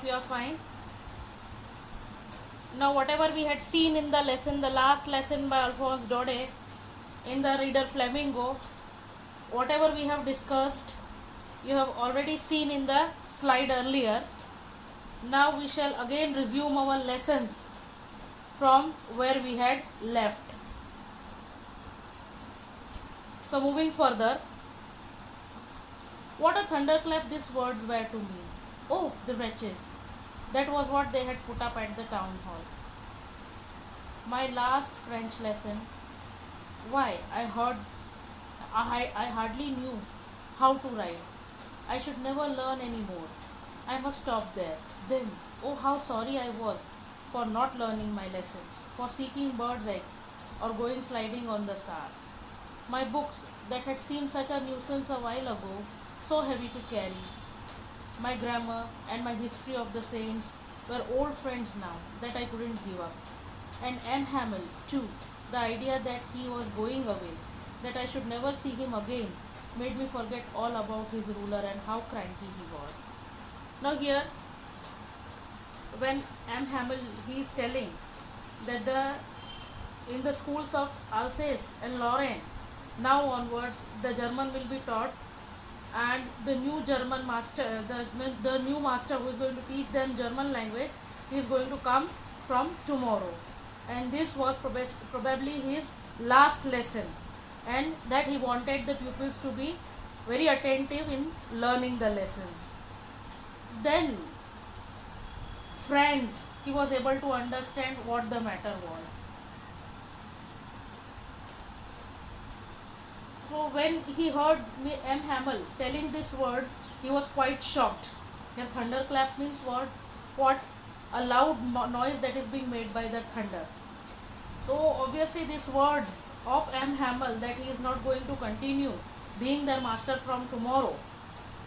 you are fine. Now whatever we had seen in the lesson, the last lesson by Alphonse Daudet in the reader Flamingo, whatever we have discussed, you have already seen in the slide earlier. Now we shall again resume our lessons from where we had left. So moving further, what a thunderclap these words were to me. Oh, the wretches! That was what they had put up at the town hall. My last French lesson. Why, I hardly knew how to write. I should never learn any more. I must stop there. Then, oh, how sorry I was for not learning my lessons, for seeking birds' eggs or going sliding on the Saar. My books, that had seemed such a nuisance a while ago, so heavy to carry. My grammar and my history of the saints were old friends now that I couldn't give up. And M. Hamel, too, the idea that he was going away, that I should never see him again, made me forget all about his ruler and how cranky he was. Now here, when M. Hamel, he is telling that in the schools of Alsace and Lorraine, now onwards, the German will be taught, and the new German master, the new master who is going to teach them German language, he is going to come from tomorrow. And this was probably his last lesson, and that he wanted the pupils to be very attentive in learning the lessons. Then, friends, he was able to understand what the matter was. So when he heard M. Hamel telling these words, he was quite shocked. Here thunderclap means what? What? A loud noise that is being made by the thunder. So obviously these words of M. Hamel that he is not going to continue being their master from tomorrow,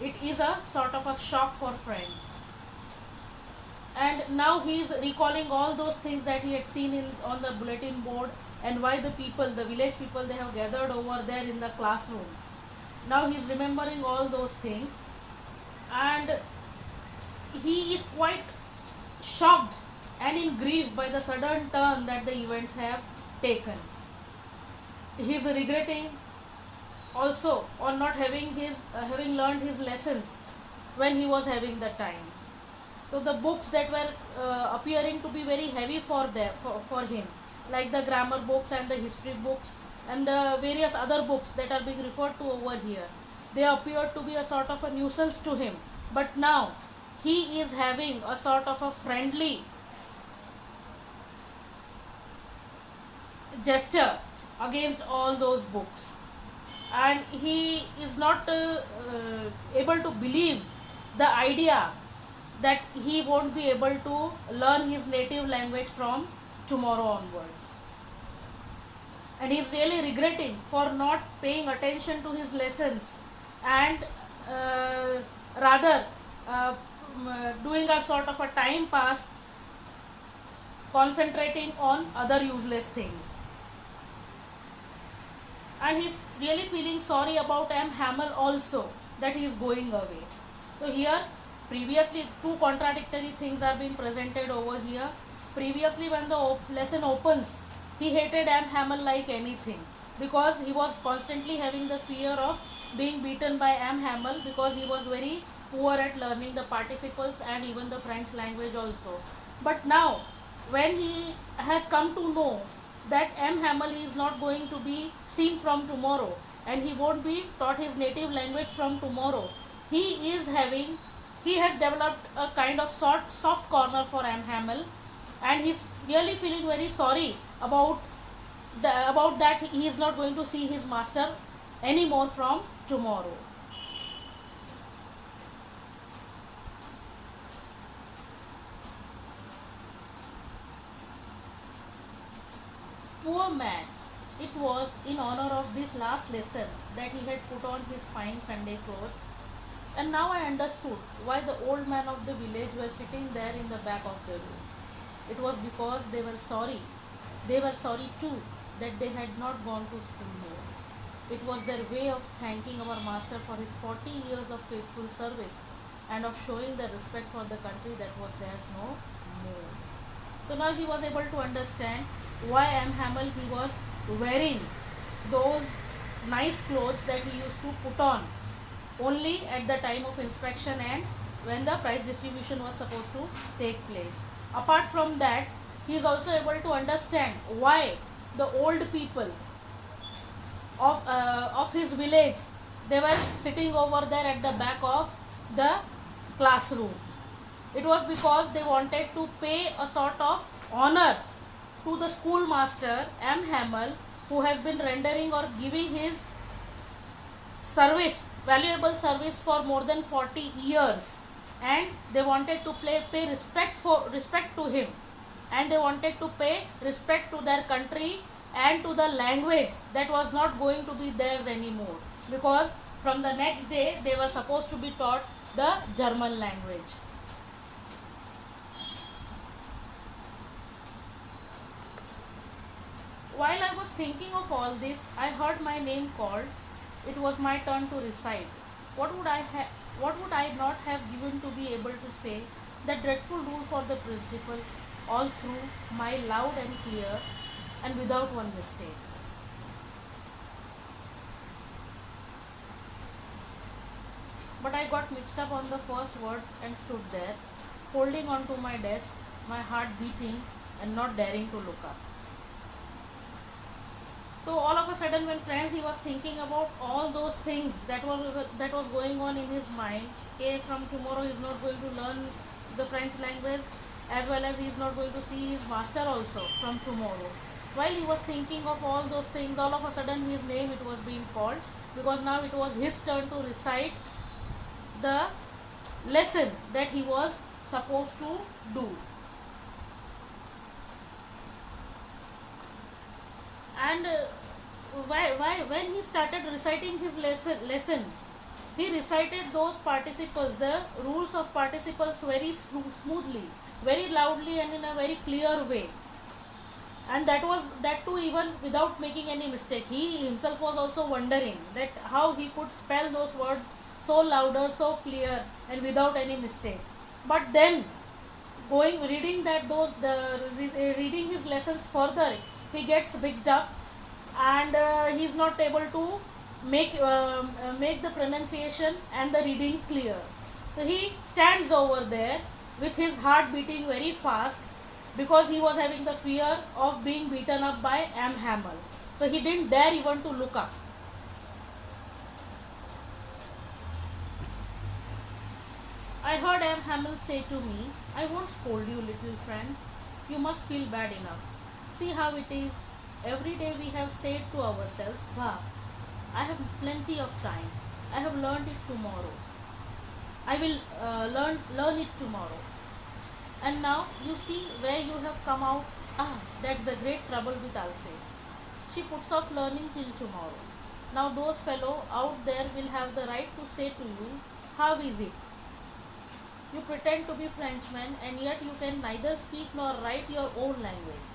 it is a sort of a shock for friends. And now he is recalling all those things that he had seen on the bulletin board, and why the village people, they have gathered over there in the classroom. Now he is remembering all those things, and he is quite shocked and in grief by the sudden turn that the events have taken. He is regretting also on not having learned his lessons when he was having the time. So the books that were appearing to be very heavy for him, like the grammar books and the history books and the various other books that are being referred to over here, they appeared to be a sort of a nuisance to him. But now he is having a sort of a friendly gesture against all those books, and he is not able to believe the idea that he won't be able to learn his native language from tomorrow onwards. And he is really regretting for not paying attention to his lessons, and rather doing a sort of a time pass, concentrating on other useless things. And he is really feeling sorry about M. Hamel also, that he is going away. So here, previously, two contradictory things are being presented over here. Previously, when the lesson opens, he hated M. Hamel like anything, because he was constantly having the fear of being beaten by M. Hamel, because he was very poor at learning the participles and even the French language also. But now, when he has come to know that M. Hamel is not going to be seen from tomorrow, and he won't be taught his native language from tomorrow, he has developed a kind of soft corner for M. Hamel, and he's really feeling very sorry about that he is not going to see his master anymore from tomorrow. Poor man, it was in honor of this last lesson that he had put on his fine Sunday clothes. And now I understood why the old man of the village were sitting there in the back of the room. It was because they were sorry. They were sorry too that they had not gone to school more. It was their way of thanking our master for his 40 years of faithful service and of showing the respect for the country that was theirs no more. So now he was able to understand why M. Hamel he was wearing those nice clothes that he used to put on only at the time of inspection and when the prize distribution was supposed to take place. Apart from that, he is also able to understand why the old people of his village, they were sitting over there at the back of the classroom. It was because they wanted to pay a sort of honor to the schoolmaster M. Hamel, who has been rendering or giving his service, valuable service for more than 40 years, and they wanted to pay respect to him, and they wanted to pay respect to their country and to the language that was not going to be theirs anymore, because from the next day they were supposed to be taught the German language. While I was thinking of all this, I heard my name called. It was my turn to recite. What would I not have given to be able to say the dreadful rule for the principal all through my loud and clear and without one mistake. But I got mixed up on the first words and stood there, holding on to my desk, my heart beating and not daring to look up. So all of a sudden, when friends, he was thinking about all those things that was going on in his mind. Okay, from tomorrow he is not going to learn the French language, as well as he is not going to see his master also from tomorrow. While he was thinking of all those things, all of a sudden his name it was being called, because now it was his turn to recite the lesson that he was supposed to do. And when he started reciting his lesson, he recited those participles, the rules of participles, very smoothly, very loudly, and in a very clear way. And that too even without making any mistake. He himself was also wondering that how he could spell those words so louder, so clear, and without any mistake. But then, reading his lessons further, he gets mixed up, and he is not able to make the pronunciation and the reading clear. So he stands over there with his heart beating very fast, because he was having the fear of being beaten up by M. Hamel. So he didn't dare even to look up. I heard M. Hamel say to me, "I won't scold you, little friends. You must feel bad enough. See how it is. Every day we have said to ourselves, bah, I have plenty of time. I have learned it tomorrow. I will learn it tomorrow. And now you see where you have come out. Ah, that's the great trouble with Alsace. She puts off learning till tomorrow. Now those fellow out there will have the right to say to you, how is it? You pretend to be Frenchmen, and yet you can neither speak nor write your own language.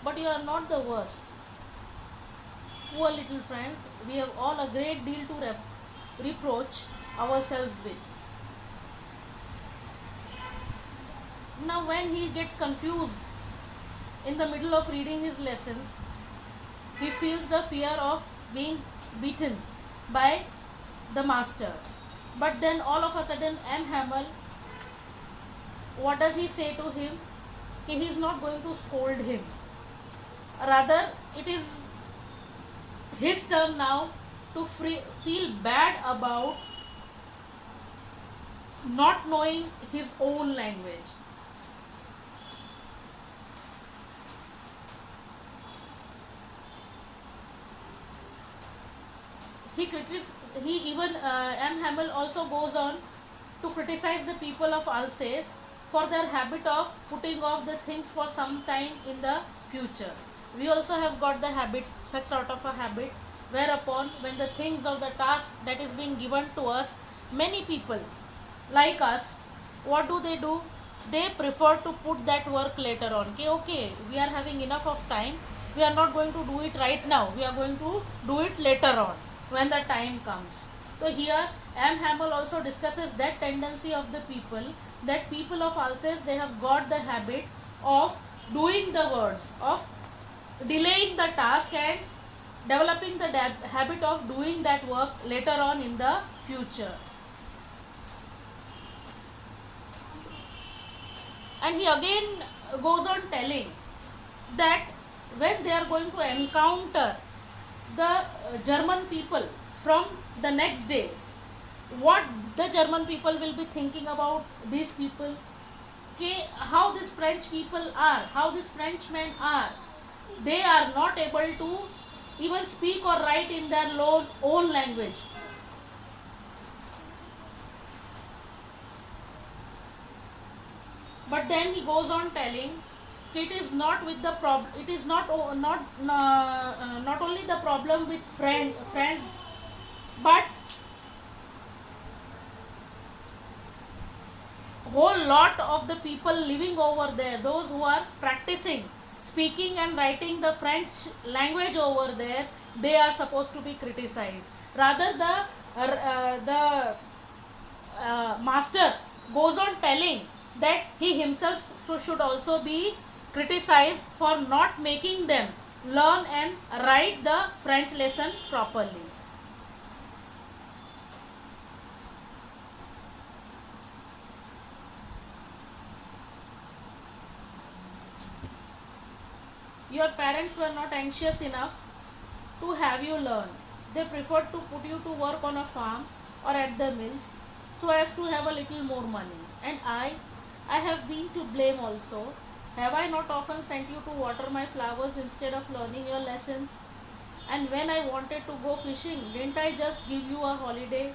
But you are not the worst. Poor little friends, we have all a great deal to reproach ourselves with." Now when he gets confused in the middle of reading his lessons, he feels the fear of being beaten by the master. But then all of a sudden M. Hamel, what does he say to him? He is not going to scold him. Rather, it is his turn now to feel bad about not knowing his own language. M. Hamel also goes on to criticize the people of Alsace for their habit of putting off the things for some time in the future. We also have got the habit, such sort of a habit, whereupon when the things or the task that is being given to us, many people like us, what do? They prefer to put that work later on. Okay, we are having enough of time, we are not going to do it right now, we are going to do it later on when the time comes. So here M. Hamel also discusses that tendency of the people, that people of Alsace, they have got the habit of doing the words, of delaying the task and developing the habit of doing that work later on in the future. And he again goes on telling that when they are going to encounter the German people from the next day, what the German people will be thinking about these people, okay, how these French people are, how these Frenchmen are. They are not able to even speak or write in their own language. But then he goes on telling it is not with the problem. It is not only the problem with friends, but whole lot of the people living over there, those who are practicing speaking and writing the French language over there, they are supposed to be criticized. Rather, the master goes on telling that he himself should also be criticized for not making them learn and write the French lesson properly. Your parents were not anxious enough to have you learn. They preferred to put you to work on a farm or at the mills so as to have a little more money. And I have been to blame also. Have I not often sent you to water my flowers instead of learning your lessons? And when I wanted to go fishing, didn't I just give you a holiday?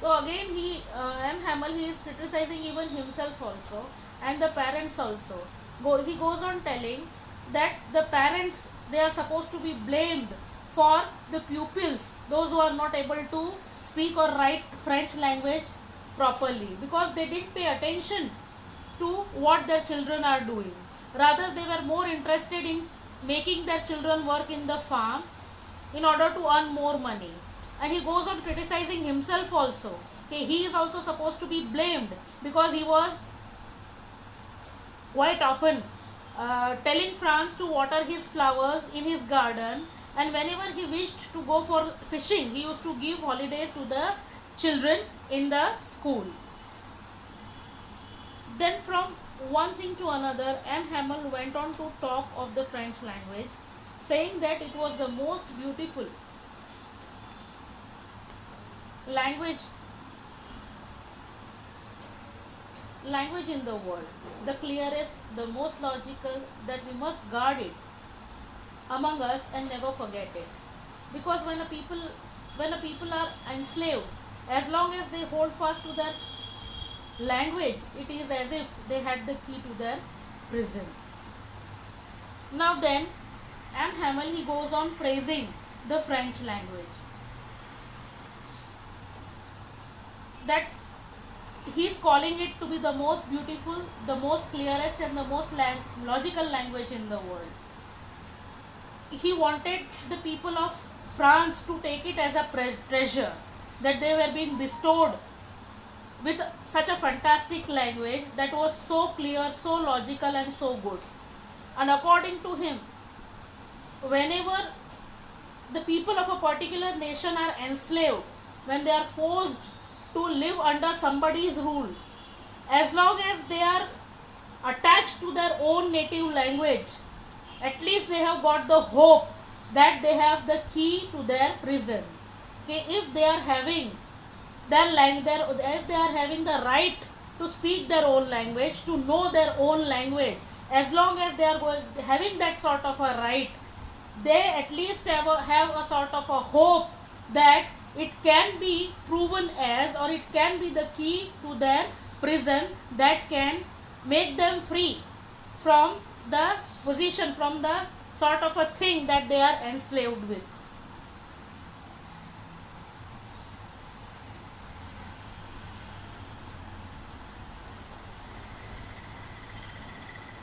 So again, M. Hamel, he is criticizing even himself also and the parents also. He goes on telling that the parents, they are supposed to be blamed for the pupils, those who are not able to speak or write French language properly, because they didn't pay attention to what their children are doing. Rather, they were more interested in making their children work in the farm in order to earn more money. And he goes on criticizing himself also. Okay, he is also supposed to be blamed because he was quite often telling Franz to water his flowers in his garden, and whenever he wished to go for fishing, he used to give holidays to the children in the school. Then from one thing to another, M. Hamel went on to talk of the French language, saying that it was the most beautiful language in the world, the clearest, the most logical, that we must guard it among us and never forget it. Because when a people are enslaved, as long as they hold fast to their language, it is as if they had the key to their prison. Now then, M. Hamel, he goes on praising the French language, that he is calling it to be the most beautiful, the most clearest and the most logical language in the world. He wanted the people of France to take it as a treasure, that they were being bestowed with such a fantastic language that was so clear, so logical and so good. And according to him, whenever the people of a particular nation are enslaved, when they are forced to live under somebody's rule, as long as they are attached to their own native language, at least they have got the hope that they have the key to their prison. Okay, if they are having if they are having the right to speak their own language, to know their own language, as long as they are having that sort of a right, they at least have a sort of a hope that it can be proven as, or it can be the key to their prison that can make them free from the position, from the sort of a thing that they are enslaved with.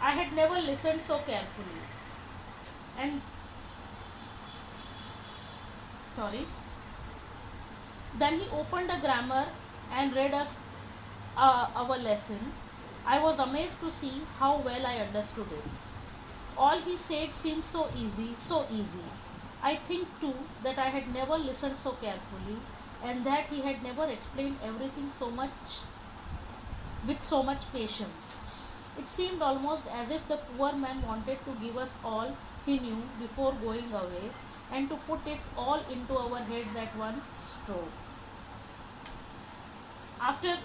I had never listened so carefully. And sorry. Then he opened a grammar and read us our lesson. I was amazed to see how well I understood it. All he said seemed so easy, so easy. I think too that I had never listened so carefully and that he had never explained everything so much with so much patience. It seemed almost as if the poor man wanted to give us all he knew before going away and to put it all into our heads at one stroke. After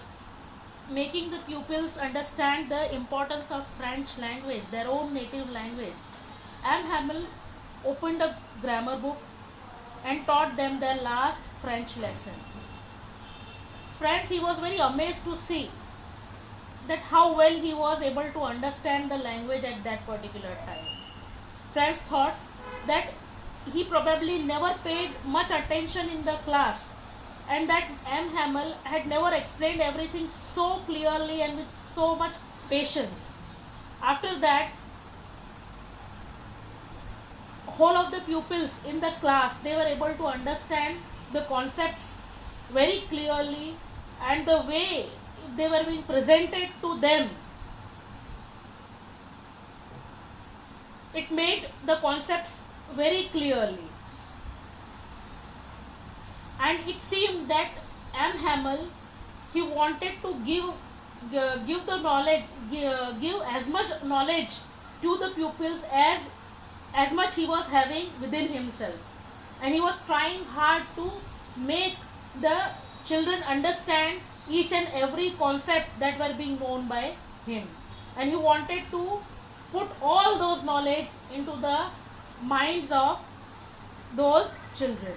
making the pupils understand the importance of French language, their own native language, M. Hamel opened a grammar book and taught them their last French lesson. Friends, he was very amazed to see that how well he was able to understand the language at that particular time. Friends thought that he probably never paid much attention in the class and that M. Hamel had never explained everything so clearly and with so much patience. After that, whole of the pupils in the class, they were able to understand the concepts very clearly, and the way they were being presented to them, it made the concepts very clearly. And it seemed that M. Hamel, he wanted to give the knowledge, give as much knowledge to the pupils as much he was having within himself, and he was trying hard to make the children understand each and every concept that were being known by him, and he wanted to put all those knowledge into the minds of those children.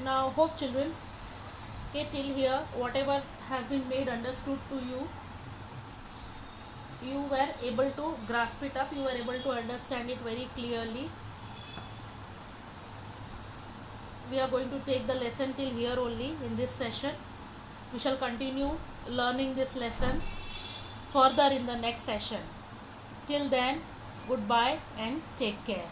Now hope children, okay, till here whatever has been made understood to you, you were able to grasp it up, you were able to understand it very clearly. We are going to take the lesson till here only in this session. We shall continue learning this lesson further in the next session. Till then, goodbye and take care.